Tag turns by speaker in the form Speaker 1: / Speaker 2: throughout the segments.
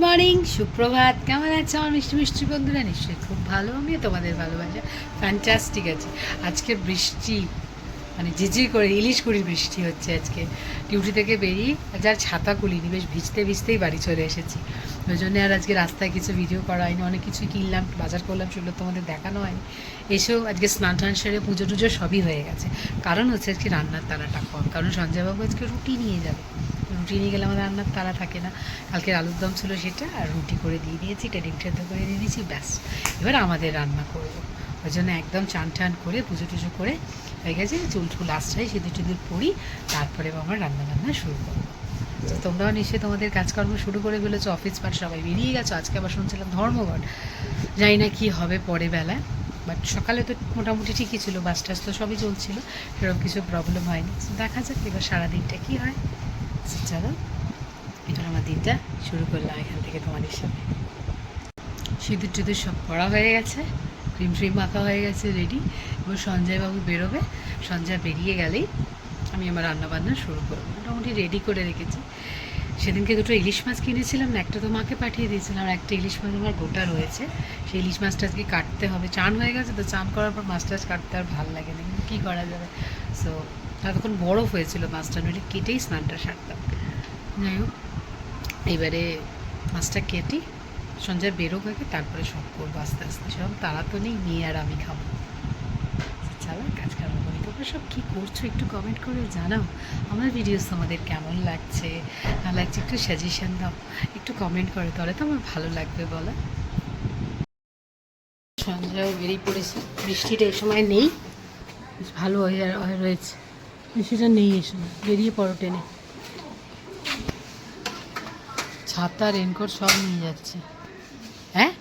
Speaker 1: Morning, সুপ্রভাত। কেমন আছে আমার মিষ্টি মিষ্টি বন্ধুরা? নিশ্চয়ই খুব ভালো। আমিও তোমাদের ভালোবাসা ফ্যান্টাস্টিক আছে। আজকে বৃষ্টি মানে ঝিঝির করে ইলিশ কুড়ির বৃষ্টি হচ্ছে আজকে। ডিউটি থেকে বেরিয়ে যার ছাতা কুলিনি, বেশ ভিজতে ভিজতেই বাড়ি চলে এসেছি। ওই জন্য আর আজকে রাস্তায় কিছু ভিডিও করা হয়নি। অনেক কিছুই কিনলাম, বাজার করলাম, সেগুলো তোমাদের দেখানো হয়নি। এসেও আজকে স্নান টান সেরে পুজো টুজো সবই হয়ে গেছে। কারণ হচ্ছে আজকে রান্নার তাড়াটা কম, কারণ সঞ্জয়বাবু আজকে রুটি নিয়ে যাবে। রুটি নিয়ে গেলে আমার রান্নার তাড়া থাকে না। কালকের আলুর দম ছিল সেটা, আর রুটি করে দিয়ে দিয়েছি, এটা ডিম সেদ্ধ করে দিয়ে দিয়েছি, ব্যাস এবার আমাদের রান্না করবো। ওই জন্য একদম চান টান করে পুজো টুজো করে হয়ে গেছে, চুল টুল আসছাই সিঁদুর টিঁদুর পড়ি, তারপরে আমরা রান্না বান্না শুরু করবো। তো তোমরাও নিশ্চয়ই তোমাদের কাজকর্ম শুরু করে ফেলেছো, অফিস পাঠ সবাই বেরিয়ে গেছো। আজকে আবার শুনছিলাম ধর্মঘট, জানি না কী হবে পরে বেলায়। বাট সকালে তো মোটামুটি ঠিকই ছিল, বাস টাস তো সবই চলছিল, সেরকম কিছু প্রবলেম হয়নি। দেখা যাক এবার সারাদিনটা কী হয়। চলো, এটা আমার দিনটা শুরু করলাম এখান থেকে তোমাদের সাথে। সিঁদুর টিঁদুর সব পড়া হয়ে গেছে, ক্রিম ট্রিম মাখা হয়ে গেছে, রেডি। এবার সঞ্জয়বাবু বেরোবে, সঞ্জয় বেরিয়ে গেলেই আমি আমার রান্নাবান্না শুরু করবো। মোটামুটি রেডি করে রেখেছি। সেদিনকে দুটো ইলিশ মাছ কিনেছিলাম না, একটা তো মাকে পাঠিয়ে দিয়েছিলাম, আর একটা ইলিশ মাছ আমার গোটা রয়েছে। সেই ইলিশ মাছটা আজকে কাটতে হবে। চান হয়ে গেছে তো, চান করার পর মাছ টাছ কাটতে আর ভালো লাগে না, কিন্তু কী করা যাবে। সো ততক্ষণ বরফ হয়েছিল, মাছটা নইলে কেটেই স্নানটা সারতাম। যাই হোক, এবারে মাছটা কেটে সঞ্জয় বেরোক আগে, তারপরে সব করবো আস্তে আস্তে। সেরকম তারা তো নেই, মেয়ে আর আমি খাবো। চলো কাজ কাম করি। তোমরা সব কী করছো একটু কমেন্ট করে জানাও। আমার ভিডিওস তোমাদের কেমন লাগছে না লাগছে একটু সাজেশন দাও, একটু কমেন্ট করে, তাহলে তো আমার ভালো লাগবে বলো। সঞ্জয় বেরিয়ে পড়েছে, বৃষ্টিটা এই সময় নেই, ভালো হয়ে রয়েছে। বৃষ্টিটা নেই এই সময়, বেরিয়ে পড়ো টেনে। ছাতা রেনকোট সব নিয়ে যাচ্ছে। হ্যাঁ,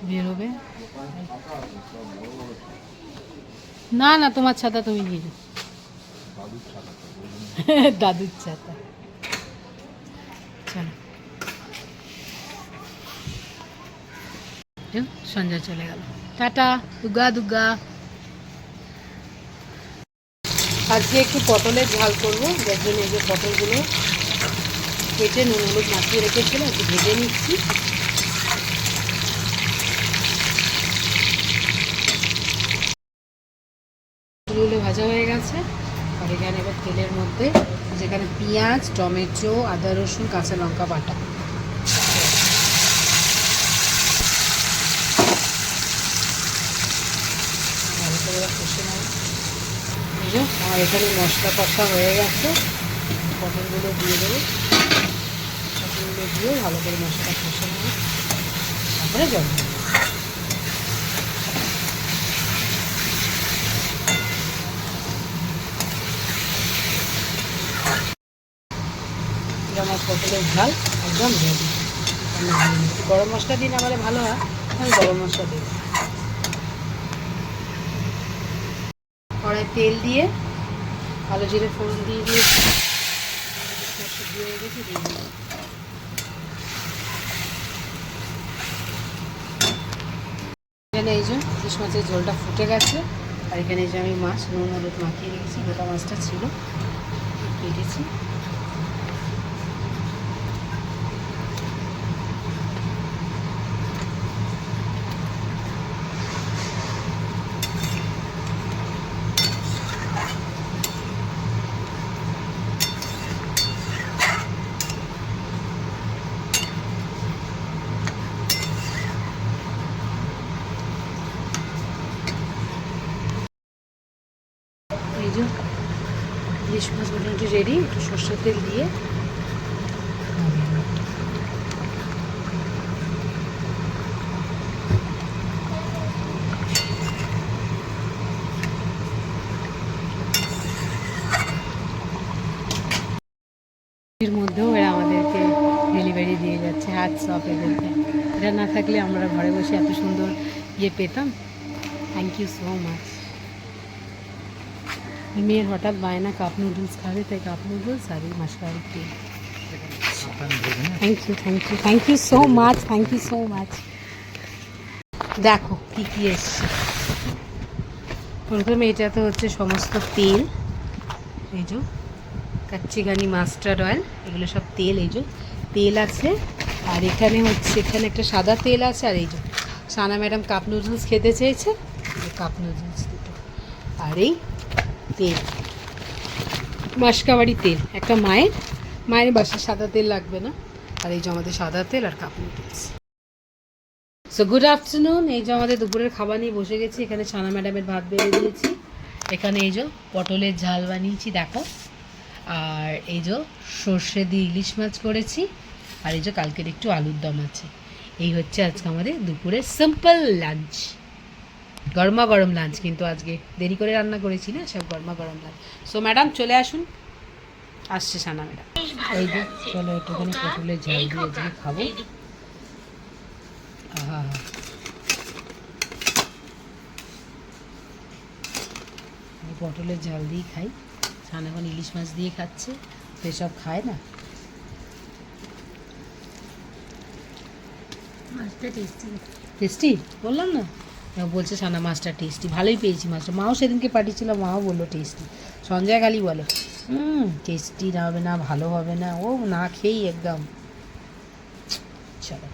Speaker 1: বেরোবে না? না, তোমার ছাতা তুমি নিয়ে যাও। দাদুর ছাতা। চলো, সঞ্জয় চলে গেল, টাটা, দুগা দুগা। আজকে একটু পটলের ঝাল করবো, যার জন্য এই যে পটলগুলো কেটে নুন হলুদ মাখিয়ে রেখেছিল, একটু ভেজে নিচ্ছি। এগুলো ভাজা হয়ে গেছে, আর এখানে এবার তেলের মধ্যে যেখানে পেঁয়াজ, টমেটো, আদা রসুন, কাঁচা লঙ্কা বাটা, ভালো করে কষে নেব। আমার এখানে মশলা কষা হয়ে গেছে, পটলগুলো দিয়ে দেবো। পটলগুলো দিয়ে ভালো করে মশলা কষে নেব, তারপরে জল দেবো। আমার পটলের ঝাল একদম রেডি। গরম মশলা দিন আমারে ভালো হয়, আমি গরম মশলা দিই। কড়াই তেল দিয়ে কালো জিরে ফোড়ন দিয়ে দিয়েছি, দিয়ে গেছি, দিয়ে দিই। এখানে এই যে ইলিশ মাছের ঝোলটা ফুটে গেছে, আর এখানে এই যে আমি মাছ নুন হলুদ মাখিয়ে রেখেছি, গোটা মাছটা ছিল কেটেছি। এই যে ইলিশ মাছ মোটামুটি রেডি, একটু সর্ষের তেল দিয়ে এর মধ্যেও এরা আমাদেরকে ডেলিভারি দিয়ে যাচ্ছে, হাত সব এদেরকে। এটা না থাকলে আমরা ঘরে বসে এত সুন্দর ইয়ে পেতাম। Thank you so much. মেয়ের হঠাৎ বায়না কাপ নুডলস খাবে, তাই কাপ নুডলস আর এই মাসকালের তেল। Thank you, thank you, thank you so much, thank you so much. দেখো কী কী এসছে। প্রথমে এটাতে হচ্ছে সমস্ত তেল, এই যে কাচ্চিঘানি মাস্টার্ড অয়েল, এগুলো সব তেল। এই যে তেল আছে, আর এখানে হচ্ছে এখানে একটা সাদা তেল আছে, আর এই যে সানা ম্যাডাম কাপ নুডলস খেতে চেয়েছে, কাপ নুডলস দুটো, আর এই তেল মাসকাবাড়ি তেল, একটা মায়ের বাসায় সাদা তেল লাগবে না, আর এই যে আমাদের সাদা তেল আর cup noodles. So good afternoon, এই যে আমাদের দুপুরের খাবার নিয়ে বসে গেছি। এখানে সানা ম্যাডামের ভাত বেড়ে দিয়েছি, এখানে এই যে পটলের ঝাল বানিয়েছি দেখো, আর এই যে সর্ষে দিয়ে ইলিশ মাছ করেছি, আর এই যে কালকের একটু আলুর দম আছে। এই হচ্ছে আজকে আমাদের দুপুরের সিম্পল লাঞ্চ, গরমা গরম লাঞ্চ, কিন্তু আজকে দেরি করে রান্না করেছি না, সব গরমা গরম লাঞ্চ। সো ম্যাডাম চলে আসুন, আসছে সানা ম্যাডাম। এই যে চলো একটুখানি পটলের ঝাল দিয়ে আজকে খাবো। আহা, পটলের ঝাল দিয়ে খাই, সানা এখন ইলিশ মাছ দিয়ে খাচ্ছে, তো এসব খায় না। মাছটা টেস্টি বললাম না, বলছে সানা মাছটা টেস্টি, ভালোই পেয়েছি মাছটা, মাও সেদিনকে পাঠিয়েছিল, মাও বললো টেস্টি। সঞ্জয় খালি বলে টেস্টি না হবে না, ভালো হবে না, ও না খেয়েই একদম। চলো।